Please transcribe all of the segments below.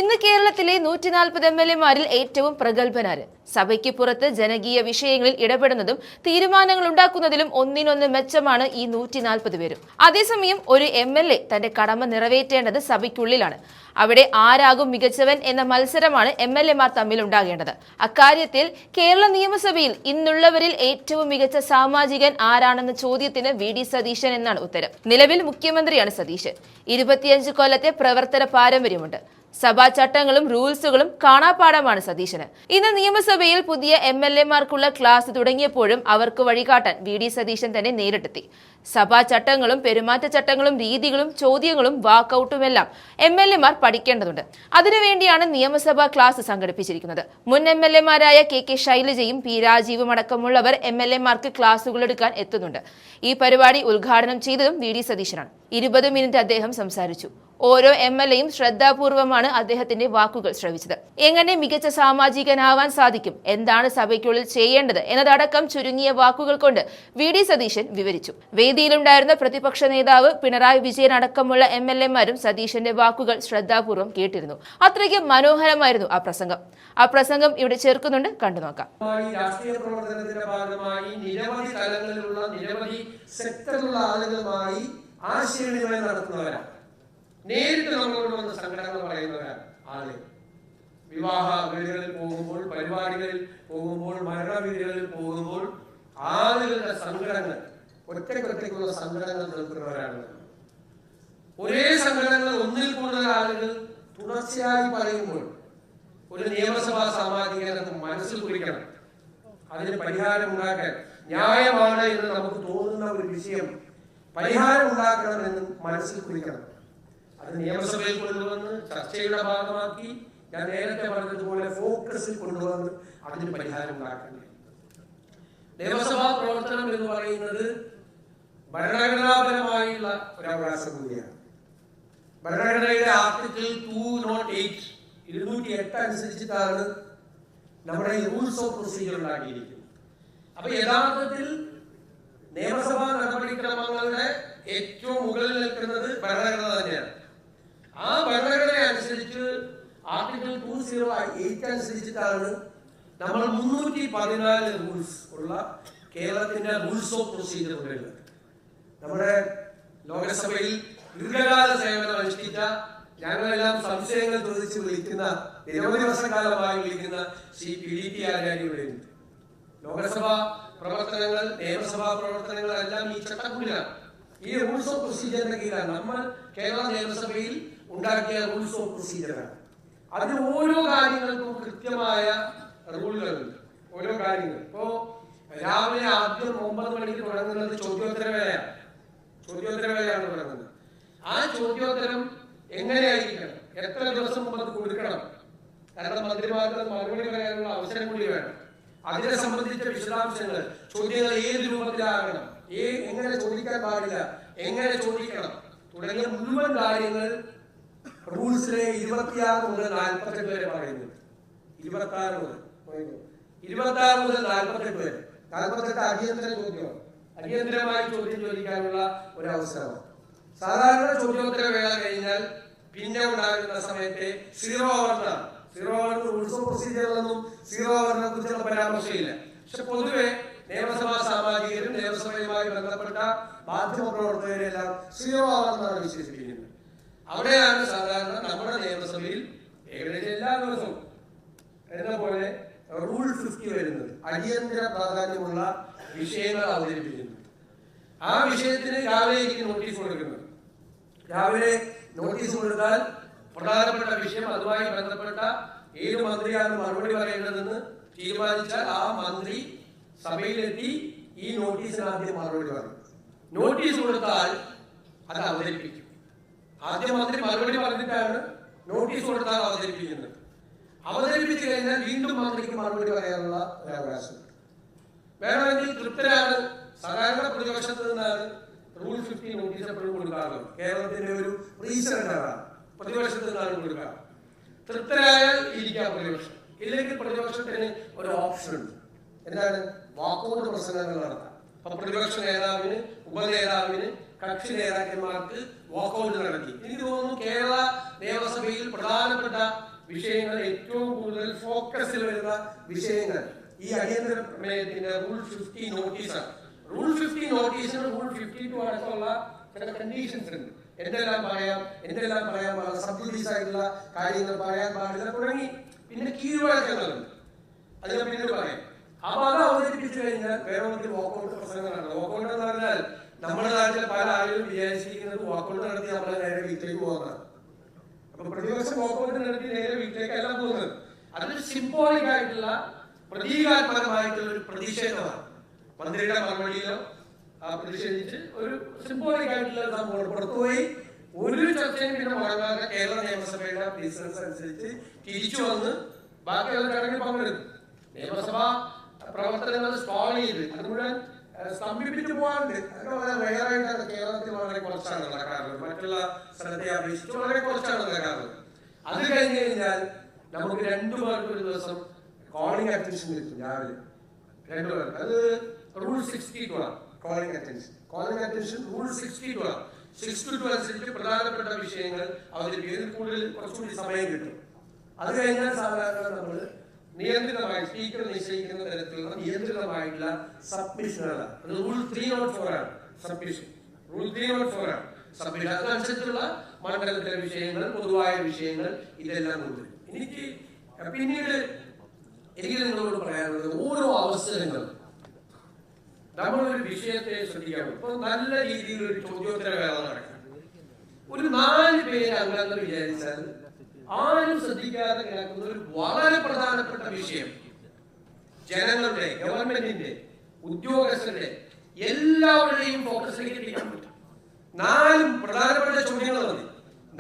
ഇന്ന് കേരളത്തിലെ 140 MLA-മാരിൽ ഏറ്റവും പ്രഗത്ഭനാര്. സഭയ്ക്ക് പുറത്ത് ജനകീയ വിഷയങ്ങളിൽ ഇടപെടുന്നതും തീരുമാനങ്ങൾ ഉണ്ടാക്കുന്നതിലും ഒന്നിനൊന്ന് മെച്ചമാണ് ഈ 140 പേരും. അതേസമയം ഒരു MLA തന്റെ കടമ നിറവേറ്റേണ്ടത് സഭയ്ക്കുള്ളിലാണ്. അവിടെ ആരാകും മികച്ചവൻ എന്ന മത്സരമാണ് MLA-മാർ തമ്മിൽ ഉണ്ടാകേണ്ടത്. അക്കാര്യത്തിൽ കേരള നിയമസഭയിൽ ഇന്നുള്ളവരിൽ ഏറ്റവും മികച്ച സാമാജികൻ ആരാണെന്ന ചോദ്യത്തിന് VD സതീശൻ എന്നാണ് ഉത്തരം. നിലവിൽ മുഖ്യമന്ത്രിയാണ് സതീശൻ. 25 കൊല്ലത്തെ പ്രവർത്തന പാരമ്പര്യമുണ്ട്. സഭാ ചട്ടങ്ങളും റൂൾസുകളും കാണാപ്പാടമാണ് സതീശന്. ഇന്ന് നിയമസഭയിൽ പുതിയ MLA-മാർക്കുള്ള ക്ലാസ് തുടങ്ങിയപ്പോഴും അവർക്ക് വഴികാട്ടാൻ VD സതീശൻ തന്നെ നേരിട്ടെത്തി. സഭാ ചട്ടങ്ങളും പെരുമാറ്റച്ചട്ടങ്ങളും രീതികളും ചോദ്യങ്ങളും വാക്കൌട്ടുമെല്ലാം MLA-മാർ പഠിക്കേണ്ടതുണ്ട്. അതിനുവേണ്ടിയാണ് നിയമസഭാ ക്ലാസ് സംഘടിപ്പിച്ചിരിക്കുന്നത്. മുൻ MLA-മാരായ KK ശൈലജയും P രാജീവും അടക്കമുള്ളവർ MLA-മാർക്ക് ക്ലാസുകൾ എടുക്കാൻ എത്തുന്നുണ്ട്. ഈ പരിപാടി ഉദ്ഘാടനം ചെയ്തതും VD സതീശനാണ്. 20 മിനിറ്റ് അദ്ദേഹം സംസാരിച്ചു. ഓരോ MLA-യും ശ്രദ്ധാപൂർവമാണ് അദ്ദേഹത്തിന്റെ വാക്കുകൾ ശ്രവിച്ചത്. എങ്ങനെ മികച്ച സാമാജികനാവാൻ സാധിക്കും, എന്താണ് സഭയ്ക്കുള്ളിൽ ചെയ്യേണ്ടത് എന്നതടക്കം ചുരുങ്ങിയ വാക്കുകൾ കൊണ്ട് VD സതീശൻ വിവരിച്ചു. വേദിയിലുണ്ടായിരുന്ന പ്രതിപക്ഷ നേതാവ് പിണറായി വിജയൻ അടക്കമുള്ള MLA-മാരും സതീശന്റെ വാക്കുകൾ ശ്രദ്ധാപൂർവം കേട്ടിരുന്നു. അത്രയ്ക്ക് മനോഹരമായിരുന്നു ആ പ്രസംഗം ഇവിടെ ചേർക്കുന്നുണ്ട്, കണ്ടുനോക്കാം. രാഷ്ട്രീയ പ്രവർത്തനത്തിന്റെ ഭാഗമായി നിരവധി തലങ്ങളിലുള്ള നിരവധി സെക്ടറിലുള്ള ആളുകളുമായി ആശയവിനിമയം നടത്തുന്നവരാണ്. നേരിട്ട് നമ്മളോട് വന്ന് സങ്കടങ്ങൾ പറയുന്നവരാണ് ആളുകൾ. വിവാഹ വീടുകളിൽ പോകുമ്പോൾ, പരിപാടികളിൽ പോകുമ്പോൾ, മരണ വീടുകളിൽ പോകുമ്പോൾ ആളുകളുടെ സങ്കടങ്ങൾ, ഒറ്റയ്ക്കുള്ള സങ്കടങ്ങൾ കേൾക്കുന്നവരാണ്. ഒരേ സങ്കടങ്ങൾ ഒന്നിൽ കൂടുതൽ ആളുകൾ തുടർച്ചയായി പറയുമ്പോൾ ഒരു നിയമസഭാ സാമാജികർക്ക് മനസ്സിൽ കുറിക്കണം. അതിന് പരിഹാരം ഉണ്ടാക്കാൻ, ന്യായമാണ് എന്ന് നമുക്ക് തോന്നുന്ന ഒരു വിഷയം പരിഹാരം ഉണ്ടാക്കണമെന്ന് മനസ്സിൽ കുറിക്കണം. അത് നിയമസഭയിൽ കൊണ്ടുവന്ന് ചർച്ചയുടെ ഭാഗമാക്കി, ഞാൻ നേരത്തെ പറഞ്ഞതുപോലെ ഫോക്കസിൽ കൊണ്ടുവന്ന് അതിന് പരിഹാരം ഉണ്ടാക്കേണ്ടത്. നിയമസഭാ പ്രവർത്തനം എന്ന് പറയുന്നത് ഭരണഘടനാപരമായുള്ള ഒരു അവകാശം കൂടിയാണ്. ഭരണഘടനയുടെ ആർട്ടിക്കിൾ 208 അനുസരിച്ചിട്ടാണ് നമ്മുടെ റൂൾസ് ഓഫ് പ്രൊസീജിയർ ഉണ്ടാക്കിയിരിക്കുന്നത്. അപ്പൊ യഥാർത്ഥത്തിൽ നിയമസഭാ നടപടിക്രമങ്ങളുടെ ഏറ്റവും മുകളിൽ നിൽക്കുന്നത് ഭരണഘടന തന്നെയാണ്. ആ ഭരണഘടന അനുസരിച്ച് ആർട്ടിക്കിൾ 208 അനുസരിച്ചിട്ടാണ് നമ്മൾ 314 റൂൾസ് ഉള്ള കേരളത്തിന്റെ റൂൾസ് ഓഫ് പ്രൊസീജിയർ ഉള്ളത്. നമ്മുടെ ലോകസഭയിൽ ദീർഘകാല സേവനം അനുഷ്ഠിച്ച, ഞങ്ങളെല്ലാം സംശയങ്ങൾ ചോദിച്ച് വിളിക്കുന്ന, നിരവധി വർഷക്കാലമായി വിളിക്കുന്ന ശ്രീ PDT ആചാര്യയുടെയുണ്ട്. ലോകസഭാ പ്രവർത്തനങ്ങൾ, നിയമസഭാ പ്രവർത്തനങ്ങൾ എല്ലാം ഈ ചട്ടക്കൂടിലാണ്, ഈ റൂൾസ് ഓഫ് പ്രൊസീജിയറിന്റെ കീഴിലാണ്. നമ്മൾ കേരള നിയമസഭയിൽ ഉണ്ടാക്കിയ റൂൾസ് ഓഫ് പ്രൊസീജിയറാണ്. അതിന് ഓരോ കാര്യങ്ങൾക്കും കൃത്യമായ റൂളുകളുണ്ട്. ഓരോ കാര്യങ്ങൾ ഇപ്പോ രാവിലെ ആദ്യം 9 മണിക്ക് തുടങ്ങുന്നത് ചോദ്യോത്തരവേളയാണ് തുടങ്ങുന്നത്. ആ ചോദ്യോത്തരം എങ്ങനെയായിരിക്കണം, എത്ര ദിവസം മുമ്പ് അത് കൊടുക്കണം, കാരണം മന്ത്രിമാർക്ക് മറുപടി പറയാനുള്ള അവസരം കൂടി വേണം. അതിനെ സംബന്ധിച്ച വിശദാംശങ്ങൾ, ചോദ്യങ്ങൾ ഏത് രൂപത്തിലാകണം, എങ്ങനെ ചോദിക്കാൻ പാടില്ല, എങ്ങനെ ചോദിക്കണം തുടങ്ങിയ മുഴുവൻ കാര്യങ്ങൾ റൂൾസിലെ 26 മുതൽ 48 വരെ പറയുന്നുണ്ട്. 26 മുതൽ 48 വരെ. 48 അടിയന്തരമായി ചോദ്യം ചോദിക്കാനുള്ള ഒരു അവസരമാണ്. സാധാരണ ചോദ്യോത്തര വേള കഴിഞ്ഞാൽ പിന്നെ ഉണ്ടാകുന്ന സമയത്തെ സീറോ അവർന്നാണ്. സീറോ അവർ റൂൾസ് ഓഫ് പ്രൊസീജിയറിലൊന്നും സീറോ അവറിനെ കുറിച്ചുള്ള പരാമർശമില്ല. പക്ഷെ പൊതുവെ നിയമസഭാ സാമാജികരും നിയമസഭയുമായി ബന്ധപ്പെട്ട മാധ്യമ പ്രവർത്തകരെല്ലാം സീറോ അവർ എന്നാണ് വിശേഷിപ്പിക്കുന്നത്. അവിടെയാണ് സാധാരണ നമ്മുടെ നിയമസഭയിൽ ഏകദേശം എല്ലാ ദിവസവും എന്ന പോലെ റൂൾ 50 വരുന്നത്. അടിയന്തര പ്രാധാന്യമുള്ള വിഷയങ്ങൾ അവതരിപ്പിക്കുന്നു. ആ വിഷയത്തിന് രാവിലെ എനിക്ക് നോട്ടീസ് കൊടുക്കുന്നത്. രാവിലെ നോട്ടീസ് കൊടുത്താൽ പ്രധാനപ്പെട്ട വിഷയം, അതുമായി ബന്ധപ്പെട്ട ഏത് മന്ത്രിയാണ് മറുപടി പറയേണ്ടതെന്ന് തീരുമാനിച്ചാൽ ആ മന്ത്രി സഭയിലെത്തി ഈ നോട്ടീസിന് ആദ്യം മറുപടി പറയും. നോട്ടീസ് കൊടുത്താൽ അത് അവതരിപ്പിക്കും. ആദ്യം മന്ത്രി മറുപടി പറഞ്ഞിട്ടാണ് നോട്ടീസ് കൊടുത്താൽ അവതരിപ്പിക്കുന്നത്. അവതരിപ്പിച്ചു കഴിഞ്ഞാൽ വീണ്ടും മന്ത്രിക്ക് മറുപടി പറയാനുള്ള ഒരു അവകാശം വേണമെങ്കിൽ തൃപ്തരാണ്. സാധാരണ പ്രതിപക്ഷത്ത് നിന്നാണ് റൂൾ 50 നോട്ടീസ് എപ്പോഴും കൊടുക്കാറുള്ളത്. കേരളത്തിന്റെ ഒരു റീസെന്റാണ് പ്രതിപക്ഷത്ത് നിന്നാണ് കൊടുക്കുക. തൃപ്തരായാൽ ഇരിക്കാം പ്രതിപക്ഷം, ഇല്ലെങ്കിൽ പ്രതിപക്ഷത്തിന് ഒരു ഓപ്ഷൻ ഉണ്ട്. എന്താണ്? വാക്കൗട്ട് പ്രസംഗങ്ങൾ നടത്താം. അപ്പൊ പ്രതിപക്ഷ നേതാവിന്, ഉപനേതാവിന് കക്ഷി നേതാക്കന്മാർക്ക് വാക്കൗട്ട് നടത്തി. എനിക്ക് തോന്നുന്നു കേരള നിയമസഭയിൽ പ്രധാനപ്പെട്ട വിഷയങ്ങൾ, ഏറ്റവും കൂടുതൽ ഫോക്കസിൽ വരുന്ന വിഷയങ്ങൾ ഈ അടിയന്തര പ്രമേയത്തിന്റെ റൂൾ 50 നോട്ടീസാണ്. റൂൾ 50 നോട്ടീസിന് റൂൾ 52 അടക്കമുള്ള ചില കണ്ടീഷൻസ് ഉണ്ട്. എന്തെല്ലാം പറയാം, എന്തെല്ലാം പറയാൻ പാടില്ല, സബ്ജുഡീസ് ആയിട്ടുള്ള കാര്യങ്ങൾ പറയാൻ പാടില്ല തുടങ്ങി. പിന്നെ കീഴ്വഴക്കങ്ങളുണ്ട്, അതിനെ പിന്നീട് പറയാം. അപ്പൊ അത് അവതരിപ്പിച്ചു കഴിഞ്ഞാൽ വേണമെങ്കിൽ വാക്കൗട്ട് പ്രസംഗങ്ങളാണ്. വാക്കൗട്ട് എന്ന് പറഞ്ഞാൽ നമ്മുടെ നാട്ടിലെ പല ആളുകളും വിചാരിച്ചിരിക്കുന്നത് വാക്കൗട്ട് നടത്തി നമ്മളെ നേരെ വീട്ടിലേക്ക് പോകുന്നതാണ്. അപ്പൊ പ്രതിപക്ഷം വാക്കൗട്ട് നടത്തി നേരെ വീട്ടിലേക്കല്ല പോകുന്നത്. അതൊരു സിംബോളിക് ആയിട്ടുള്ള, പ്രതീകാത്മകമായിട്ടുള്ള ഒരു പ്രതിഷേധമാണ്. മന്ത്രിയുടെ മറുപടിയിലോ പ്രതിഷേധിച്ച് ഒരു സിംബോളിക് ആയിട്ടുള്ള സംഭവം പുറത്തുപോയി ഒരു ചർച്ചയും പിന്നെ മുടങ്ങാതെ കേരള നിയമസഭയുടെ പ്രീസിഡൻസ് അനുസരിച്ച് തിരിച്ചു വന്ന് ബാക്കിയുള്ള ചടങ്ങിൽ പങ്കെടുക്കും. നിയമസഭാ പ്രവർത്തനങ്ങൾ സ്റ്റോൾ ചെയ്ത് അത് മുഴുവൻ സ്തംഭിപ്പിച്ചു പോകാറുണ്ട്. അതൊക്കെ വളരെ റെയറായിട്ടാണ്. കേരളത്തിൽ വളരെ കുറച്ചാണ് നടക്കാറുള്ളത്, മറ്റുള്ള സ്ഥലത്തെ അപേക്ഷിച്ച് വളരെ കുറച്ചാണ് നടക്കാറുള്ളത്. അത് കഴിഞ്ഞ് കഴിഞ്ഞാൽ നമുക്ക് 2 പേർക്ക് ഒരു ദിവസം കോളിംഗ് അറ്റൻഷൻ കിട്ടും രാവിലെ 2 പേർക്ക്. അത് റൂൾ 62 ആണ്. കോളിംഗ് അറ്റൻഷൻ റൂൾ 62 ആണ്. 62 അനുസരിച്ച് പ്രധാനപ്പെട്ട വിഷയങ്ങൾ അവതരിപ്പിക്കുന്നതിൽ കൂടുതൽ കുറച്ചുകൂടി സമയം കിട്ടും. അത് കഴിഞ്ഞാൽ സാധാരണ നമ്മൾ നിയന്ത്രിതമായി സ്പീക്കർ നിശ്ചയിക്കുന്ന തരത്തിലുള്ള നിയന്ത്രിതമായിട്ടുള്ള സബ്മിഷനുകളാണ്. അത് റൂൾ 304 ആണ്. റൂൾ 304 ആണ് സബ്മിഷൻ. അതനുസരിച്ചുള്ള മണ്ഡലത്തിലെ വിഷയങ്ങൾ, പൊതുവായ വിഷയങ്ങൾ ഇതെല്ലാം കൊണ്ടുവരും. പിന്നീട് എനിക്ക് നിങ്ങളോട് പറയാനുള്ളത്, ഓരോ അവസരങ്ങളും നമ്മളൊരു വിഷയത്തെ ശ്രദ്ധിക്കണം. ഇപ്പൊ നല്ല രീതിയിൽ ഒരു ചോദ്യോത്തര വേള നടക്കും. ഒരു 4 പേര് അംഗങ്ങൾ വിചാരിച്ചാൽ ആരും ശ്രദ്ധിക്കാതെ കിടക്കുന്ന ഒരു വളരെ പ്രധാനപ്പെട്ട വിഷയം, ജനങ്ങളുടെ, ഗവൺമെന്റിന്റെ, ഉദ്യോഗസ്ഥരുടെ എല്ലാവരുടെയും ഫോക്കസിലേക്ക് എത്തിക്കാൻ പറ്റും. 4 പ്രധാനപ്പെട്ട ചോദ്യങ്ങൾ മതി.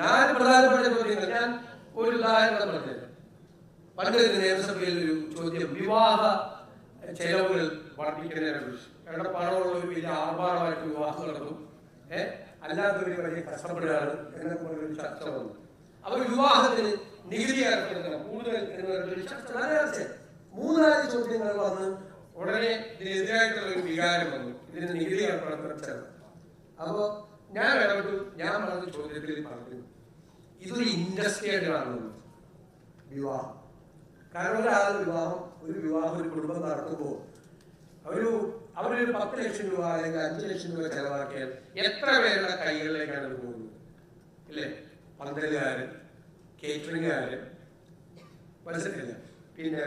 4 പ്രധാനപ്പെട്ട ചോദ്യങ്ങൾ. ഞാൻ ഒരു ഉദാഹരണം പറഞ്ഞത്, പണ്ട് നിയമസഭയിൽ ഒരു ചോദ്യം, വിവാഹ ചെലവുകൾ വർദ്ധിക്കുന്നതിനെ കുറിച്ച്. അവിടെ പണമുള്ള ഒരു വലിയ ആർഭാടമായിട്ട് വിവാഹം നടന്നു, അല്ലാത്തവര് വലിയ കഷ്ടപ്പെടുകയാണ് എന്നൊക്കെ പറഞ്ഞൊരു ചർച്ച വന്നു. അപ്പൊ വിവാഹത്തിന് നികുതി ഏർപ്പെടുത്തണം കൂടുതൽ എന്ന് പറഞ്ഞൊരു ചർച്ച, നല്ല ചർച്ച. 3-4 ചോദ്യങ്ങൾ വന്ന് ഉടനെ ഇതിനെതിരായിട്ടുള്ള ഒരു വികാരം വന്നു, ഇതിന് നികുതി ഏർപ്പെടുത്തണം. അപ്പോ ഞാൻ ഇടപെട്ടു. ഞാൻ പറഞ്ഞ ചോദ്യത്തിൽ പറഞ്ഞു, ഇതൊരു ഇൻഡസ്ട്രി ആയിട്ട് കാണുന്നു വിവാഹം. കാരണം ഒരു വിവാഹം ഒരു കുടുംബം നടത്തുമ്പോൾ അവരൊരു 10 ലക്ഷം രൂപ അല്ലെങ്കിൽ 5 ലക്ഷം രൂപ ചെലവാക്കിയാൽ എത്ര പേരുടെ കൈകളിലേക്കാണ് അത് പോകുന്നത്, ഇല്ലേ? പന്തലുകാരൻ, കേറ്ററിംഗുകാരൻ, മനസ്സിലില്ല. പിന്നെ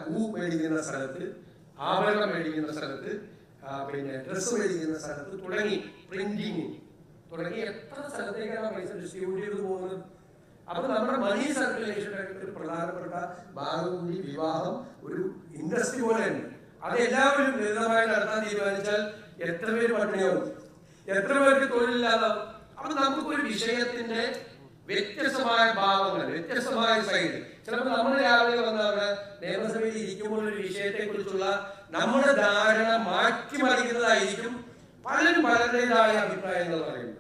പൂ മേടിക്കുന്ന സ്ഥലത്ത്, ആഭരണം മേടിക്കുന്ന സ്ഥലത്ത്, പിന്നെ ഡ്രസ്സ് മേടിക്കുന്ന സ്ഥലത്ത് തുടങ്ങി പ്രിന്റിങ് തുടങ്ങി എത്ര സ്ഥലത്തേക്കാണ് പൈസ ഡിസ്ട്രിബ്യൂട്ട് ചെയ്ത് പോകുന്നത്. അപ്പൊ നമ്മുടെ മണി സർക്കുലേഷൻ്റെ ഒരു പ്രധാനപ്പെട്ട ഭാഗം കൂടി വിവാഹം ഒരു ഇൻഡസ്ട്രി പോലെയുണ്ട്. അത് എല്ലാവരും ലളിതമായി നടത്താൻ തീരുമാനിച്ചാൽ എത്ര പേര് പട്ടിണിയാവും, എത്ര പേർക്ക് തൊഴിലില്ലാതാവും. അപ്പൊ നമുക്കൊരു വിഷയത്തിന്റെ വ്യത്യസ്തമായ ഭാവങ്ങൾ, വ്യത്യസ്തമായ സൈഡ്. ചിലപ്പോൾ നമ്മൾ രാവിലെ വന്നവിടെ നിയമസഭയിൽ ഇരിക്കുമ്പോൾ ഒരു വിഷയത്തെ കുറിച്ചുള്ള നമ്മുടെ ധാരണ മാറ്റിമറിക്കുന്നതായിരിക്കും പലരും പലരുടേതായ അഭിപ്രായങ്ങൾ പറയുന്നത്.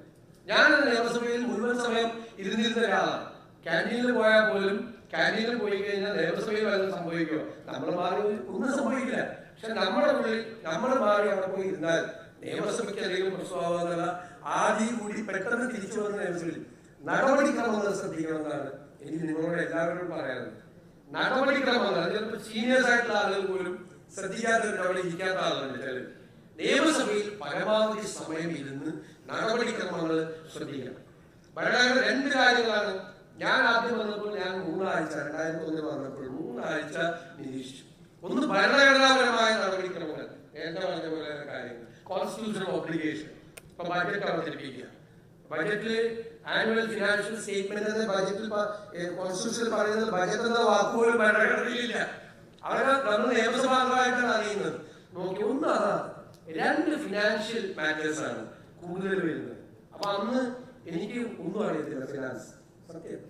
ഞാൻ നിയമസഭയിൽ മുഴുവൻ സമയം ഇരുന്നിരുന്ന ഒരാളാണ്. ക്യാൻറ്റീനിൽ പോയാൽ പോലും, ക്യാൻറ്റീനിൽ പോയി കഴിഞ്ഞാൽ നിയമസഭയിൽ വല്ലതും സംഭവിക്കുമോ? നമ്മൾ മാറി ഒന്നും സംഭവിക്കില്ല. പക്ഷെ നമ്മുടെ ഉള്ളിൽ നമ്മൾ മാറി അവിടെ പോയി ഇരുന്നാൽ നിയമസഭയ്ക്ക് എന്തെങ്കിലും പ്രശ്നമാകുന്ന ആദ്യം കൂടി പെട്ടെന്ന് തിരിച്ചു വന്ന നിയമസഭയിൽ നടപടിക്രമങ്ങൾ ശ്രദ്ധിക്കണമെന്നാണ് എനിക്ക് നിങ്ങളോട് എല്ലാവരോടും പറയാനുള്ളത്. നടപടിക്രമങ്ങൾ ചിലപ്പോൾ സീനിയേഴ്സ് ആയിട്ടുള്ള ആളുകൾ പോലും ശ്രദ്ധിക്കാത്തവർ അവിടെ ഇരിക്കാത്ത ആളുകളുണ്ട്. നിയമസഭയിൽ പരമാവധി സമയം ഇരുന്ന് നടപടിക്രമങ്ങൾ ശ്രദ്ധിക്കണം. ഭരണഘടന 2 കാര്യങ്ങളാണ്. ഞാൻ ആദ്യം വന്നപ്പോൾ ഞാൻ 3 ആഴ്ച 2001 വന്നപ്പോൾ 3 ആഴ്ച നിരീക്ഷിച്ചു. ഒന്ന് ഭരണഘടനാപരമായ നടപടിക്രമങ്ങൾ, നേരത്തെ പറഞ്ഞ പോലെ കാര്യങ്ങൾ, കോൺസ്റ്റിറ്റ്യൂഷണൽ ഒബ്ലിഗേഷൻ. ഇപ്പൊ ബജറ്റ് അവതരിപ്പിക്കുക, ബജറ്റിൽ ആനുവൽ ഫിനാൻഷ്യൽ സ്റ്റേറ്റ്മെന്റ് എന്ന ബജറ്റിൽ കോൺസ്റ്റിറ്റ്യൂഷനിൽ പറയുന്നത് ബജറ്റ് എന്ന വാക്കുപോലും ഭരണഘടനയിലില്ല. അവരെ നമ്മൾ നിയമസഭാംഗമായിട്ടാണ് അറിയുന്നത്. നോക്കി ഒന്ന് അതാണ്. 2 ഫിനാൻഷ്യൽ മാറ്റേഴ്സ് ആണ് കൂടുതൽ വരുന്നത്. അപ്പൊ അന്ന് എനിക്ക് ഒന്നും അറിയത്തില്ല ഫിനാൻസ്, സത്യം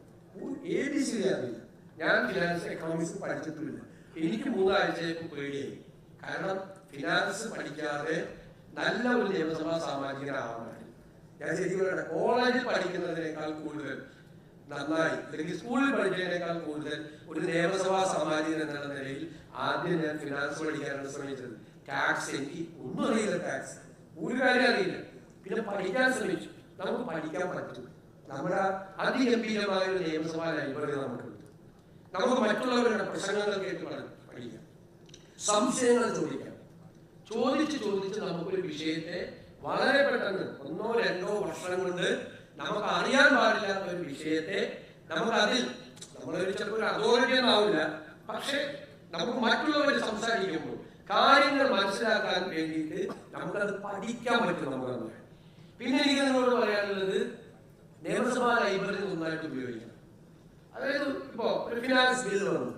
ABC അറിയില്ല. ഞാൻ ഫിനാൻസ് എക്കണോമിക്സ് പഠിച്ചിട്ടില്ല. എനിക്ക് 3 ആഴ്ചയ്ക്ക് പേടിയായി. കാരണം ഫിനാൻസ് പഠിക്കാതെ നല്ല ഒരു നിയമസഭാ സാമാജികനാവാൻ പറ്റില്ല. ഞാൻ ശരിക്കും കോളേജിൽ പഠിക്കുന്നതിനേക്കാൾ കൂടുതൽ നന്നായി, അല്ലെങ്കിൽ സ്കൂളിൽ പഠിച്ചതിനേക്കാൾ കൂടുതൽ ഒരു നിയമസഭാ സാമാജികൻ എന്നുള്ള നിലയിൽ ആദ്യം ഞാൻ ഫിനാൻസ് പഠിക്കാനാണ് ശ്രമിച്ചത്. ടാക്സ് എനിക്ക് ഒന്നും അറിയില്ല, ടാക്സ് ഒരു കാര്യം അറിയില്ല. പിന്നെ പഠിക്കാൻ ശ്രമിച്ചു. നമുക്ക് പഠിക്കാൻ പറ്റും. നമ്മുടെ അതിഗംഭീരമായ ഒരു നിയമസഭാ ലൈബ്രറി നമുക്കുണ്ട്. നമുക്ക് മറ്റുള്ളവരുടെ പ്രസംഗങ്ങൾ കേട്ട് പഠിക്കാം, സംശയങ്ങൾ ചോദിക്കാം. ചോദിച്ച് നമുക്കൊരു വിഷയത്തെ വളരെ പെട്ടെന്ന് 1-2 വർഷം കൊണ്ട് നമുക്ക് അറിയാൻ പാടില്ലാത്ത ഒരു വിഷയത്തെ നമുക്കതിൽ നമ്മളൊരു ചിലപ്പോൾ ഒരു അതോറിറ്റി ഒന്നാവില്ല, പക്ഷെ നമുക്ക് മറ്റുള്ളവർ സംസാരിക്കുമ്പോൾ കാര്യങ്ങൾ മനസ്സിലാക്കാൻ വേണ്ടിയിട്ട് നമുക്കത് പഠിക്കാൻ പറ്റും. നമുക്ക് പിന്നെ എനിക്ക് നിങ്ങളോട് പറയാനുള്ളത്, നിയമസഭാ ലൈബ്രറി നന്നായിട്ട് ഉപയോഗിക്കണം. അതായത് ഇപ്പോ ഒരു ഫിനാൻസ് ബില്ല് വന്നു,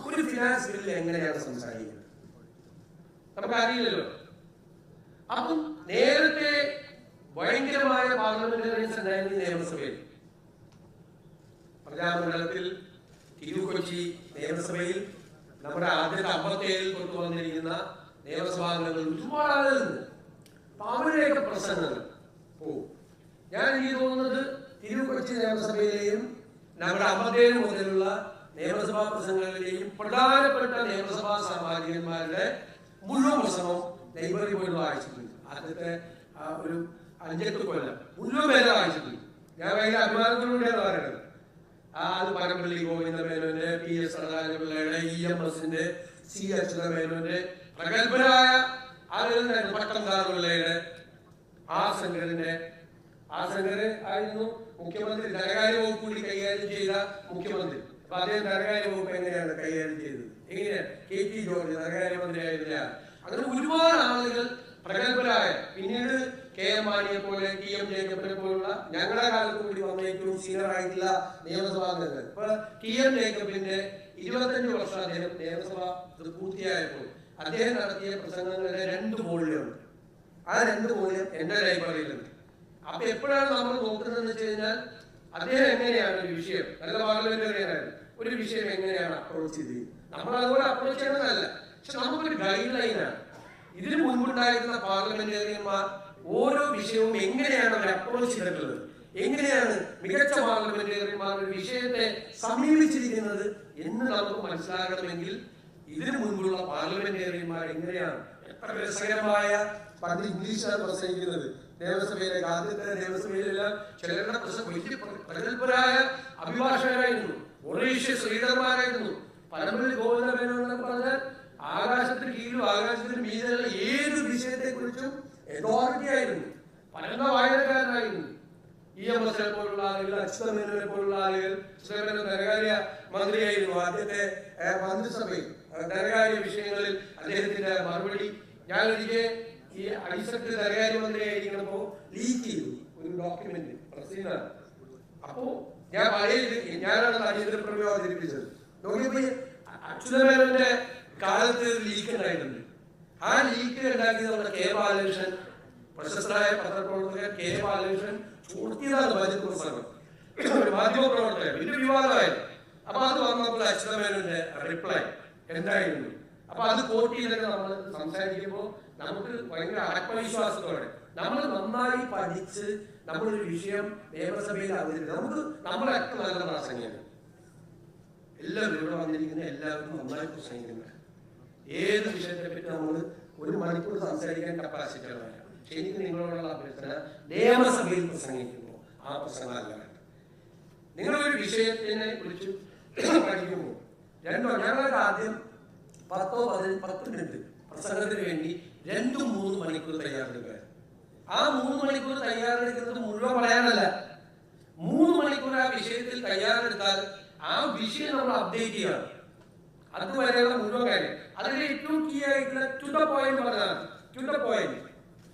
ഒരു ഫിനാൻസ് ബില്ല് എങ്ങനെയാണ് സംസാരിക്കുന്നത് നമുക്കറിയില്ലല്ലോ. അപ്പം നേരത്തെ ഭയങ്കരമായ പാർലമെന്റേറിയൻസ് ഉണ്ടായിരുന്നു നിയമസഭയിൽ. പ്രജാമണ്ഡലത്തിൽ തിരുക്കൊച്ചി നിയമസഭയിൽ നമ്മുടെ ആദ്യത്തെ 57 കൊണ്ടുവന്നിരിക്കുന്ന നിയമസഭാംഗങ്ങൾ ഒരുപാട് ആളുകളുണ്ട്. അപ്പൊ അവരുടെയൊക്കെ പ്രസംഗങ്ങൾ ഞാൻ എനിക്ക് തോന്നുന്നത് തിരുക്കൊച്ചി നിയമസഭയിലെയും നമ്മുടെ 57 മുതലുള്ള നിയമസഭാ പ്രസംഗങ്ങളിലെയും പ്രധാനപ്പെട്ട നിയമസഭാ സാമാജികന്മാരുടെ മുഴുവൻ പ്രസംഗം ലൈബ്രറി പോയി വായിച്ചിട്ടുണ്ട്. ആദ്യത്തെ ഒരു 5-8 കൊല്ലം മുഴുവൻ പേരെ വായിച്ചിട്ടുണ്ട്. ഞാൻ ഭയങ്കര അഭിമാനത്തിലൂടെയാണ് പറയുന്നത്. അത് പനമ്പള്ളി ഗോവിന്ദമേനോന്റെ, PS നടരാജപിള്ളയുടെ, EMSന്റെ, C അച്യുതമേനോന്റെ, പ്രഗത്ഭരായ ആളുകൾ, പട്ടംകാറുപിള്ളയുടെ, ആശങ്കര് ആയിരുന്നു മുഖ്യമന്ത്രി. ധനകാര്യ വകുപ്പ് കൂടി കൈകാര്യം ചെയ്ത മുഖ്യമന്ത്രി. അപ്പൊ അദ്ദേഹം ധനകാര്യ വകുപ്പ് എങ്ങനെയാണ് കൈകാര്യം ചെയ്തത്? എങ്ങനെയാണ്? KT ജോർജ് ധനകാര്യമന്ത്രി ആയിരുന്ന. അങ്ങനെ ഒരുപാട് ആളുകൾ പ്രഗത്ഭരായ, പിന്നീട് KM മാണിയെ പോലെ, TM ജേക്കബിനെ പോലുള്ള ഞങ്ങളുടെ കാലത്ത് കൂടി വന്ന ഏറ്റവും സീനിയർ ആയിട്ടുള്ള നിയമസഭാംഗങ്ങൾ. ഇപ്പൊ TM ജേക്കബിന്റെ 25 വർഷം അദ്ദേഹം നിയമസഭ പൂർത്തിയായപ്പോൾ അദ്ദേഹം നടത്തിയ പ്രസംഗങ്ങളുടെ 2 വോള്യമുണ്ട്. ആ 2 വോള്യം എന്റെ ലൈബ്രറിയിലുണ്ട്. അപ്പൊ എപ്പോഴാണ് നമ്മൾ നോക്കുന്നതെന്ന് വെച്ച് കഴിഞ്ഞാൽ, അദ്ദേഹം എങ്ങനെയാണ് ഒരു വിഷയം, നല്ല പാർലമെന്റേറിയനാണ്, ഒരു വിഷയം എങ്ങനെയാണ് അപ്രോച്ച് ചെയ്ത്, നമ്മൾ അതുപോലെ അപ്രോച്ച് ചെയ്യണമെന്നല്ല, പക്ഷെ നമുക്കൊരു ഗൈഡ് ലൈനാണ്. ഇതിനു മുൻപുണ്ടായിരുന്ന പാർലമെന്റേറിയന്മാർ ഓരോ വിഷയവും എങ്ങനെയാണ് അവർ അപ്രോച്ച് ചെയ്തിട്ടുള്ളത്, എങ്ങനെയാണ് മികച്ച പാർലമെന്റേറിയന്മാർ ഒരു വിഷയത്തെ സമീപിച്ചിരിക്കുന്നത് എന്ന് നമുക്ക് മനസ്സിലാകണമെങ്കിൽ ഇതിനു മുൻപുള്ള പാർലമെന്റേറിയന്മാർ എങ്ങനെയാണ്, എത്ര രസകരമായ പണ്ട് ഇംഗ്ലീഷാണ് പ്രസംഗിക്കുന്നത്. നിയമസഭയിലേക്ക് ആദ്യത്തെ നിയമസഭയിലെല്ലാം ചിലരുടെ വലിയ പ്രഗത്ഭരായ അഭിഭാഷകരായിരുന്നു, ഒറീഷ്യസ് ലീഡർമാരായിരുന്നു. പനമ്പള്ളി ഗോവിന്ദമേനോൻ എന്നൊക്കെ പറഞ്ഞാൽ ആകാശത്തിന് കീഴിലും ആകാശത്തിന് മീതെയുള്ള ഏത് വിഷയത്തെ കുറിച്ചും അതോറിറ്റി ആയിരുന്നു, പരന്ന വായനക്കാരനായിരുന്നു. EMS പോലുള്ള ആളുകൾ, അച്യുതമേനോനെ പോലുള്ള ആളുകൾ, അച്യുതമേനോൻ ധനകാര്യ മന്ത്രിയായിരുന്നു. ആദ്യത്തെ മന്ത്രിസഭയിൽ ധനകാര്യ വിഷയങ്ങളിൽ അദ്ദേഹത്തിന്റെ മറുപടി ഞാനൊരിക്കൽ ഈ ഐസക് ധനകാര്യമന്ത്രിയായിരിക്കണപ്പോ ലീക്ക് ചെയ്തു ഒരു ഡോക്യുമെന്റ് പ്രസിദ്ധമാണ്. അപ്പോ ഞാനാണ് അടിയന്തര പ്രമേയം അവതരിപ്പിച്ചത്. നോക്കിയപ്പോ അച്യുതമേനോന്റെ കാലത്ത് ലീക്ക് ഉണ്ടായിട്ടുണ്ട്. ആ ലീക്ക് ഉണ്ടാക്കിയത് നമ്മുടെ K ബാലകൃഷ്ണൻ, പ്രശസ്തരായ പത്രപ്രവർത്തകൻ K ബാലകൃഷ്ണൻ പൂർത്തിയതാണ് ബജറ്റ് പ്രസംഗം, ഒരു മാധ്യമ പ്രവർത്തകൻ. വലിയ വിവാദമായിരുന്നു. അപ്പൊ അത് വന്നപ്പോൾ അച്യുതമേനോന്റെ റിപ്ലൈ എന്തായിരുന്നു? അപ്പൊ അത് കോട്ട് ചെയ്തൊക്കെ നമ്മൾ സംസാരിക്കുമ്പോൾ നമുക്ക് ഭയങ്കര ആത്മവിശ്വാസത്തോടെ നമ്മൾ നന്നായി പഠിച്ച് നമ്മളൊരു വിഷയം നിയമസഭയിൽ അവതരിപ്പിക്കും. നമ്മളൊക്കെ നല്ല പ്രാസംഗികമാണ്. എല്ലാവരും ഇവിടെ വന്നിരിക്കുന്ന എല്ലാവരും നന്നായി പ്രസംഗിക്കുന്നവരാണ്. ഏത് വിഷയത്തെ പറ്റി നമ്മൾ 1 മണിക്കൂർ സംസാരിക്കാൻ കപ്പാസിറ്റി ഉള്ളവരാണ്. പക്ഷെ എനിക്ക് നിങ്ങളോടുള്ള അഭ്യർത്ഥന, നിയമസഭയിൽ പ്രസംഗിക്കുമ്പോൾ ആ പ്രസംഗമല്ല വേണ്ട. നിങ്ങളൊരു വിഷയത്തിനെ കുറിച്ച് പഠിക്കുമ്പോൾ ഞങ്ങൾക്ക് ആദ്യം 10 മിനിറ്റ് പ്രസംഗത്തിന് വേണ്ടി 2-3 മണിക്കൂർ തയ്യാറെടുക്കുക. ആ 3 മണിക്കൂർ തയ്യാറെടുക്കുന്നത് മുഴുവൻ പറയാനല്ല. 3 മണിക്കൂർ ആ വിഷയത്തിൽ തയ്യാറെടുത്താൽ ആ വിഷയം നമ്മൾ അപ്ഡേറ്റ് ചെയ്യണം. അതുവരെയുള്ള മുഴുവൻ കാര്യം അതിൽ ഏറ്റവും കീ ആയിട്ടുള്ള ടു ദ പോയിന്റ് പറഞ്ഞാൽ ടു ദ പോയിന്റ്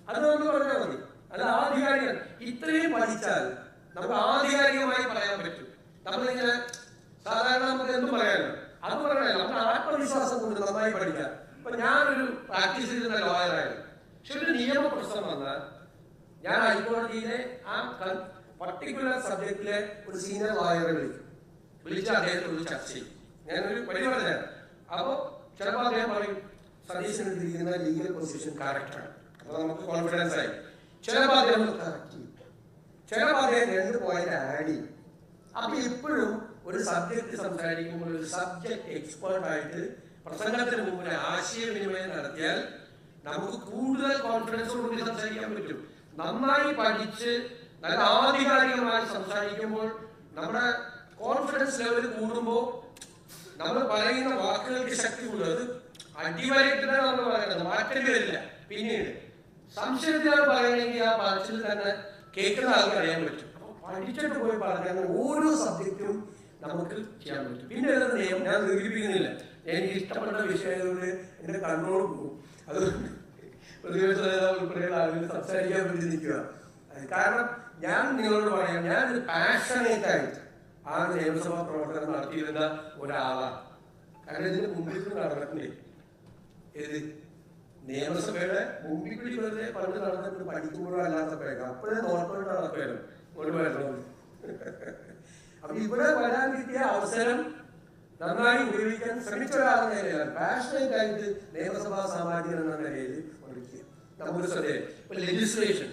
അത് നമ്മൾ പറഞ്ഞാൽ മതി. അത് ആധികാരികം. ഇത്രയും പഠിച്ചാൽ നമുക്ക് ആധികാരികമായി പറയാൻ പറ്റും. നമ്മളിങ്ങനെ സാധാരണ നമുക്ക് എന്തും പറയാനോ അത് പറയാനല്ല, നമ്മുടെ ആത്മവിശ്വാസം കൊണ്ട് നന്നായി പഠിക്കാം. ഇപ്പൊ ഞാനൊരു പ്രാക്ടീസ് ചെയ്യുന്ന ലോയറായിരുന്നു. പക്ഷെ ഒരു നിയമ പ്രശ്നം വന്നാൽ ഞാൻ ഹൈക്കോടതിയിലെ ആ പർട്ടിക്കുലർ സബ്ജക്റ്റിലെ ഒരു സീനിയർ ലോയറെ വിളിച്ച് അദ്ദേഹത്തോട് ചർച്ച ചെയ്യും. ഞാനൊരു വഴി പറഞ്ഞാൽ അപ്പോ ചിലപ്പോൾ അദ്ദേഹം പറയും സതീശനെടുത്തിരിക്കുന്ന ലീഗൽ പൊസിഷൻ കറക്റ്റാണ്, അപ്പൊ നമുക്ക് കോൺഫിഡൻസ് ആയി. ചിലപ്പോൾ അദ്ദേഹം കറക്റ്റ് ചെയ്യും, ചിലപ്പോൾ അദ്ദേഹം 2 പോയിന്റ് ആഡ് ചെയ്യും. അപ്പൊ ഇപ്പോഴും ഒരു സബ്ജക്ട് സംസാരിക്കുമ്പോൾ ഒരു സബ്ജക്ട് എക്സ്പേർട്ട് ആയിട്ട് പ്രസംഗത്തിന് മുമ്പ് ആശയവിനിമയം നടത്തിയാൽ നമുക്ക് കൂടുതൽ കോൺഫിഡൻസോടുകൂടി സംസാരിക്കാൻ പറ്റും. നന്നായി പഠിച്ച് നല്ല ആധികാരികമായി സംസാരിക്കുമ്പോൾ നമ്മുടെ കോൺഫിഡൻസ് ലെവൽ കൂടുമ്പോൾ നമ്മൾ പറയുന്ന വാക്കുകൾക്ക് ശക്തി കൂടും. അത് അടിവരയിട്ടാണ് നമ്മൾ പറയുന്നത്, മാറ്റേണ്ടി വരില്ല. പിന്നീട് സംശയത്തിലാണ് പറയണമെങ്കിൽ ആ പറച്ചിൽ തന്നെ കേൾക്കുന്ന ആൾക്ക് അറിയാൻ പറ്റും. അപ്പൊ പഠിച്ചിട്ട് പോയി പറഞ്ഞാൽ ഓരോ സബ്ജക്റ്റും നമുക്ക് ചെയ്യാൻ പറ്റും. പിന്നെ നിയമം ഞാൻ ദീർഘിപ്പിക്കുന്നില്ല, എനിക്ക് ഇഷ്ടപ്പെട്ട വിഷയത്തോട് എന്റെ കൺട്രോൾ പോകും. അതുകൊണ്ട് പ്രതിപക്ഷ നേതാവ് ഉൾപ്പെടെയുള്ള ആളുകൾ സംസാരിക്കാൻ വേണ്ടി നിൽക്കുക. കാരണം ഞാൻ നിങ്ങളോട് പറയാം, ഞാൻ പാഷനേറ്റ് ആയിട്ട് ആ നിയമസഭാ പ്രവർത്തനം നടത്തിയിരുന്ന ഒരാളാണ്. കാരണം ഇതിന് മുമ്പിൽ നടന്നിട്ടുണ്ട്. ഏത് നിയമസഭയുടെ മുമ്പിൽ കൂടി വെറുതെ പണ്ട് നടന്നിട്ട് പഠിക്കുമ്പോഴോ അല്ലാത്തപ്പോഴേക്കും അപ്പോഴേ നോട്ടോട്ട് നടക്കുമായിരുന്നു ഇങ്ങോട്ട് വരുന്നത്. അപ്പൊ ഇവിടെ വരാൻ കിട്ടിയ അവസരം നന്നായി ഉപയോഗിക്കാൻ ശ്രമിച്ച ഒരാളെന്ന നിലയിലാണ് പാഷനേറ്റ് ആയിട്ട് നിയമസഭാ സാമാജികൻ എന്ന നിലയിൽ പഠിക്കുക. നമുക്ക് ശ്രദ്ധേയം ഇപ്പൊ ലെജിസ്ലേഷൻ,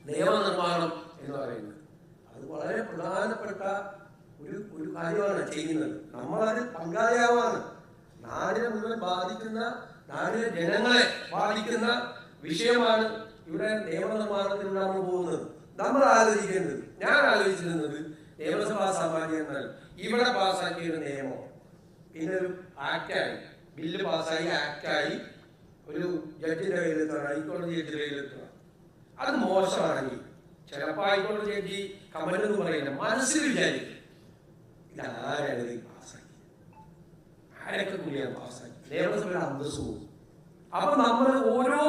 നിയമനിർമ്മാണം എന്ന് പറയുന്നത് അത് വളരെ പ്രധാനപ്പെട്ട ഒരു കാര്യമാണ് ചെയ്യുന്നത്. നമ്മളത് പങ്കാളിയാവാണ്. നാടിനെ മുഴുവൻ ബാധിക്കുന്ന, നാടിലെ ജനങ്ങളെ ബാധിക്കുന്ന വിഷയമാണ് ഇവിടെ നിയമനിർമ്മാണത്തിലൂടെ നമ്മൾ പോകുന്നത്. നമ്മൾ ആലോചിക്കേണ്ടത്, ഞാൻ ആലോചിച്ചിരുന്നത് നിയമസഭാ സാമാജികൻ എന്നാൽ ഇവിടെ പാസ്സാക്കിയ ഒരു നിയമം പിന്നെ ഒരു ആക്ടായി, ബില്ല് പാസ്സായി ആക്ടായി ഒരു ജഡ്ജിന്റെ കയ്യിലെത്തണം, ഹൈക്കോടതി ജഡ്ജിന്റെ കയ്യിലെത്തണം. അത് മോശമാണെങ്കിൽ ചിലപ്പോൾ ഹൈക്കോടതി ജഡ്ജി കമന്റ് എന്ന് പറയുന്നത് മനസ്സിൽ വിചാരിക്കും, ഇതാരാണ് ഇത് പാസ്സാക്കി, ആരൊക്കെ കൂടിയാണ് പാസ്സാക്കി, നിയമസഭയുടെ അന്തസ്സ് പോകും. അപ്പൊ നമ്മൾ ഓരോ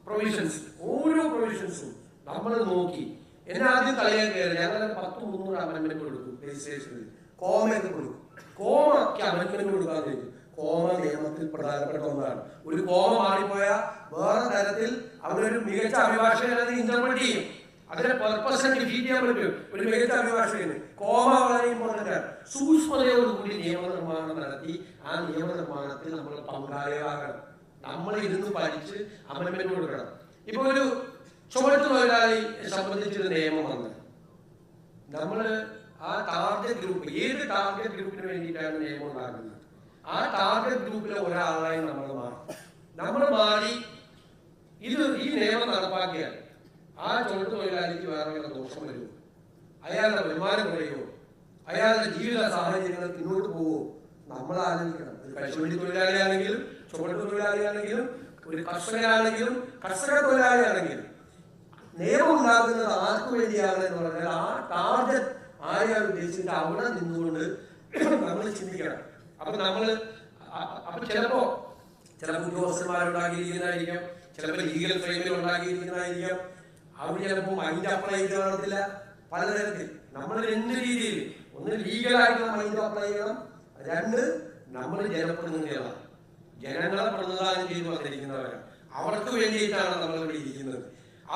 പ്രൊവിഷൻസും നമ്മൾ നോക്കി. എന്നെ ആദ്യം കളിയാൻ കയറി ഞങ്ങൾ 10-300 അമെന്റ്മെന്റ് കൊടുക്കും രജിസ്ട്രേഷനിൽ, കോമയൊക്കെ കൊടുക്കും. കോമയ്ക്ക് അമെന്റ്മെന്റ് കൊടുക്കാന്ന് ചോദിക്കും. കോമ നിയമത്തിൽ പ്രധാനപ്പെട്ട ഒന്നാണ്. ഒരു കോമ മാറിപ്പോയാൽ വേറെ തരത്തിൽ അവരൊരു മികച്ച അഭിഭാഷകനെ ഇന്റർപ്രറ്റ് ചെയ്യും. അതിന്റെ പർപ്പസ് ഡിഫീറ്റ് ചെയ്യാൻ പറ്റും ഒരു മികച്ച അഭിഭാഷകന്. കോമ വളരെ ഇമ്പോർട്ടന്റ് ആണ്. സൂക്ഷ്മതയോടുകൂടി നിയമനിർമ്മാണം നടത്തി ആ നിയമനിർമ്മാണത്തിൽ നമ്മൾ പങ്കാളിയാകണം. നമ്മൾ ഇരുന്ന് പഠിച്ച് അമെന്റ്മെന്റ് കൊടുക്കണം. ഇപ്പൊ ഒരു ചുമട്ട് തൊഴിലാളി സംബന്ധിച്ചൊരു നിയമം വന്ന് നമ്മള് ആ ടാർഗറ്റ് ഗ്രൂപ്പ്, ഏത് ടാർഗറ്റ് ഗ്രൂപ്പിന് വേണ്ടിയിട്ടാണ് നിയമം ഉണ്ടാക്കുന്നത്, ആ ടാർഗറ്റ് ഗ്രൂപ്പിലെ ഒരാളായി നമ്മൾ മാറി ഈ നിയമം നടപ്പാക്കിയാൽ ആ ചുമട്ട് തൊഴിലാളിക്ക് വേറെ വല്ല ദോഷം വരുമോ, അയാളുടെ വരുമാനം കുറയുമോ, അയാളുടെ ജീവിത സാഹചര്യങ്ങൾ പിന്നോട്ട് പോവോ, നമ്മൾ ആലോചിക്കണം. ഒരു കശുവണ്ടി തൊഴിലാളിയാണെങ്കിലും ചുമട്ട് തൊഴിലാളിയാണെങ്കിലും ഒരു കർഷകനാണെങ്കിലും കർഷക തൊഴിലാളിയാണെങ്കിലും നിയമം ഉണ്ടാക്കുന്നത് ആർക്കു വേണ്ടിയാണ് എന്ന് പറഞ്ഞാൽ ആ ടാർഗറ്റ് ആരെയാണ് ഉദ്ദേശിച്ചിട്ട് അവിടെ നിന്നുകൊണ്ട് നമ്മൾ ചിന്തിക്കണം. അപ്പൊ ചിലപ്പോ ഉദ്യോഗസ്ഥന്മാരുണ്ടാക്കിയിരിക്കുന്നതായിരിക്കാം, ചിലപ്പോൾ ലീഗൽ ഫ്രെയിമിൽ ഉണ്ടാക്കിയിരിക്കുന്നതായിരിക്കാം. അവിടെ ചിലപ്പോൾ മൈൻഡ് അപ്ലൈ ചെയ്ത് കാണത്തില്ല. പലതരത്തിൽ നമ്മൾ 2 രീതിയിൽ, ഒന്ന് ലീഗലായിട്ടുള്ള മൈൻഡ് അപ്ലൈ ചെയ്യണം, 2 നമ്മൾ ജനപ്രതിനിധികളാണ്, ജനങ്ങളെ പ്രതിനിധാനം ചെയ്ത് വന്നിരിക്കുന്നവരാണ്. അവർക്ക് വേണ്ടിയിട്ടാണ് നമ്മൾ ഇവിടെ ഇരിക്കുന്നത്.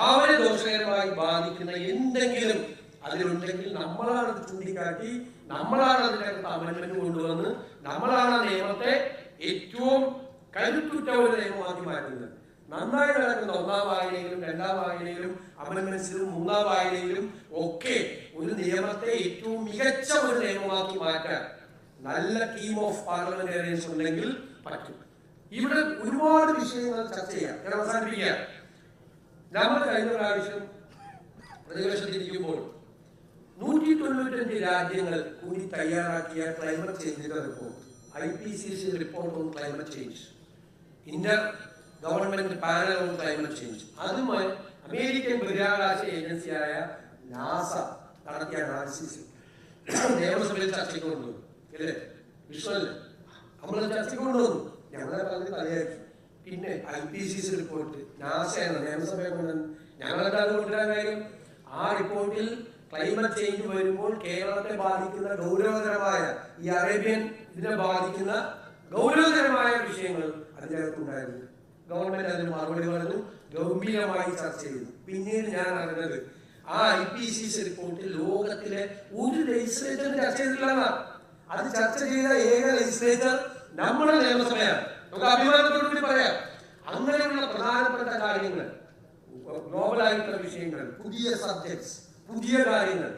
അവരെ ദോഷകരമായി ബാധിക്കുന്ന എന്തെങ്കിലും അതിലുണ്ടെങ്കിൽ നമ്മളാണ് ചൂണ്ടിക്കാട്ടി, നമ്മളാണ് അതിനകത്ത് അമെന്റ്മെന്റ് കൊണ്ടുവന്ന് നമ്മളാണ് നിയമത്തെ ഏറ്റവും കരുത്തുറ്റ ഒരു നിയമമാക്കി മാറ്റുന്നത്. നന്നായി നടക്കുന്ന 1ാം വായനയിലും 2ാം വായനയിലും അമെന്റ്മെന്റ്സിലും 3ാം വായനയിലും ഒക്കെ ഒരു നിയമത്തെ ഏറ്റവും മികച്ച ഒരു നിയമമാക്കി മാറ്റാൻ നല്ല ടീം ഓഫ് പാർലമെന്റേറിയൻസ് ഉണ്ടെങ്കിൽ പറ്റും. ഇവിടെ ഒരുപാട് വിഷയങ്ങൾ ചർച്ച ചെയ്യാം. ഞാൻ അവസാനിപ്പിക്കാം. നമ്മൾ കഴിഞ്ഞ പ്രാവശ്യം പ്രതിപക്ഷത്തിരിക്കുമ്പോൾ 195 രാജ്യങ്ങൾ കൂടി തയ്യാറാക്കിയ ക്ലൈമറ്റ് ചേഞ്ചിന്റെ report, IPCC report on climate change, inter government panel on climate change, അതുമായി അമേരിക്കൻ ബഹിരാകാശ ഏജൻസിയായ നാസ നടത്തിയ അനാലിസിസ് നിയമസഭയിൽ ചർച്ചയ്ക്ക് കൊണ്ടുവന്നു. അല്ലേ, വിഷ്വല്ലേ, നമ്മൾ ചർച്ചയ്ക്ക് കൊണ്ടുവന്നു. ഞങ്ങളെ പറഞ്ഞ് കളിയാക്കി. പിന്നെ IPCC റിപ്പോർട്ട് നാസയാണ് നിയമസഭയെ കൊണ്ടുവന്നു. ഞങ്ങളെന്താ കൊണ്ടുവരാൻ കാര്യം, ആ റിപ്പോർട്ടിൽ ക്ലൈമറ്റ് ചേഞ്ച് വരുമ്പോൾ കേരളത്തെ ബാധിക്കുന്ന ഗൗരവതരമായ, ഈ അറേബ്യൻ ഇതിനെ ബാധിക്കുന്ന ഗൗരവതരമായ വിഷയങ്ങൾ അതിനകത്തുണ്ടായിരുന്നു. ഗവൺമെന്റ് അതിന് മറുപടി പറഞ്ഞു, ഗംഭീരമായി ചർച്ച ചെയ്തു. പിന്നീട് ഞാൻ അറിഞ്ഞത് ആ IPCC റിപ്പോർട്ടിൽ ലോകത്തിലെ ഒരു ലെജിസ്ലേച്ചറിന് ചർച്ച ചെയ്തിട്ടില്ലെന്നാണ്. അത് ചർച്ച ചെയ്ത ഏക ലെജിസ്ലേച്ചർ നമ്മുടെ നിയമസഭയാണ്. നമുക്ക് അഭിമാനത്തോടു കൂടി പറയാം. അങ്ങനെയുള്ള പ്രധാനപ്പെട്ട കാര്യങ്ങൾ, ഗ്ലോബലായിട്ടുള്ള വിഷയങ്ങൾ, പുതിയ സബ്ജക്ട്സ്, പുതിയ കാര്യങ്ങൾ,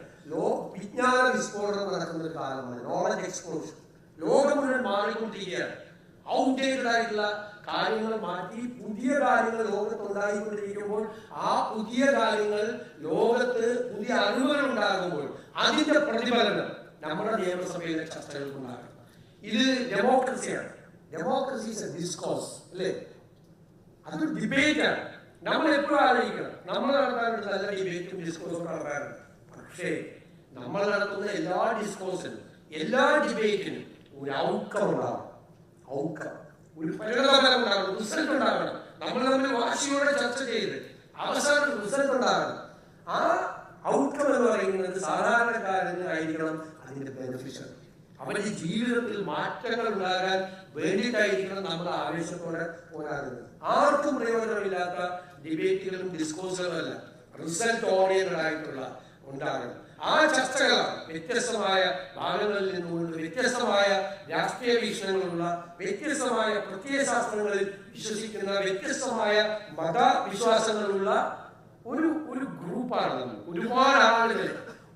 വിജ്ഞാന വിസ്ഫോടനം നടക്കുന്ന ഒരു കാലമാണ്, നോളജ് എക്സ്പ്ലോഷൻ. ലോകം മുഴുവൻ മാറിക്കൊണ്ടിരിക്കുകയാണ്. ഔട്ട്ഡേറ്റഡ് ആയിട്ടുള്ള കാര്യങ്ങൾ മാറ്റി പുതിയ കാര്യങ്ങൾ ലോകത്ത് ഉണ്ടായിക്കൊണ്ടിരിക്കുമ്പോൾ ആ പുതിയ കാര്യങ്ങൾ ലോകത്ത് പുതിയ അറിവുകൾ ഉണ്ടാകുമ്പോൾ അതിന്റെ പ്രതിഫലനം നമ്മുടെ നിയമസഭയിലെ ചർച്ചകൾക്ക് ഉണ്ടാകണം. ഇത് ഡെമോക്രസിയാണ്. ഡെമോക്രസി ഈസ് എ ഡിസ്കോഴ്സ് അല്ലേ? അതൊരു ഡിബേറ്റാണ്. നമ്മൾ എപ്പോഴും ആലോചിക്കണം, നമ്മൾ നടത്താറുണ്ട് നല്ല ഡിബേറ്റും ഡിസ്കോഴ്സും നടത്താറുണ്ട്. പക്ഷേ നമ്മൾ നടത്തുന്ന എല്ലാ ഡിസ്കോഴ്സിനും എല്ലാ ഡിബേറ്റിനും ഒരു ഔട്ട്കം ഉണ്ടാവണം. ഔട്ട്കം, ഒരു പരിണതഫലം ഉണ്ടാവണം, റിസൾട്ട് ഉണ്ടാവണം. നമ്മൾ തമ്മിൽ വാശിയോടെ ചർച്ച ചെയ്ത് അവസാനം റിസൾട്ട് ഉണ്ടാകണം. ആ ഔട്ട്കം എന്ന് പറയുന്നത് സാധാരണക്കാരന് ആയിരിക്കണം അതിന്റെ ബെനിഫിഷ്യൽ. അവന്റെ ജീവിതത്തിൽ മാറ്റങ്ങൾ ഉണ്ടാകാൻ വേണ്ടിയിട്ടായിരിക്കണം നമ്മൾ ആവേശത്തോടെ പോരാടുന്നത്. ആർക്കും പ്രയോജനമില്ലാത്ത ഡിബേറ്റുകളും ഡിസ്കോഴ്സുകളും അല്ല, റിസൾട്ട് ഓറിയന്റഡ് ആയിട്ടുള്ള ഉണ്ടാകണം. ആ ചർച്ചകളാണ് വ്യത്യസ്തമായ ഭാഗങ്ങളിൽ നിന്നുകൊണ്ട് വ്യത്യസ്തമായ രാഷ്ട്രീയ വീക്ഷണങ്ങളുള്ള, വ്യത്യസ്തമായ പ്രത്യയശാസ്ത്രങ്ങളിൽ വിശ്വസിക്കുന്ന, വ്യത്യസ്തമായ മതവിശ്വാസങ്ങളുള്ള ഒരു ഗ്രൂപ്പാണ് നമ്മൾ. ഒരുപാട് ആളുകൾ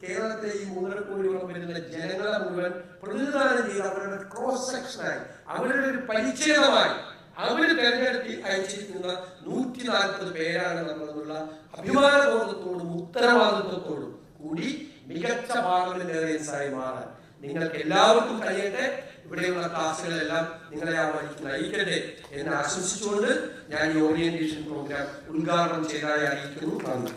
കേരളത്തിലെ ഈ 3.5 കോടിയോളം വരുന്ന ജനങ്ങളെ മുഴുവൻ പ്രതിനിധാനം ചെയ്ത് അവരുടെ ക്രോസ് സെക്ഷനായി, അവരുടെ ഒരു പരിച്ഛേദമായി അവർ തെരഞ്ഞെടുത്ത് അയച്ചിരിക്കുന്ന 140 പേരാണ് നമ്മളെന്നുള്ള അഭിമാനബോധത്തോടും ഉത്തരവാദിത്വത്തോടും കൂടി മികച്ച പാർലമെന്റേറിയൻസായി മാറാൻ നിങ്ങൾക്ക് എല്ലാവർക്കും കഴിയട്ടെ. ഇവിടെയുള്ള ക്ലാസ്സുകളെല്ലാം നിങ്ങളെ ആ വഴിക്ക് നയിക്കട്ടെ എന്ന് ആശംസിച്ചുകൊണ്ട് ഞാൻ ഈ ഓറിയന്റേഷൻ പ്രോഗ്രാം ഉദ്ഘാടനം ചെയ്തതായി അറിയിക്കുന്നു. നന്ദി.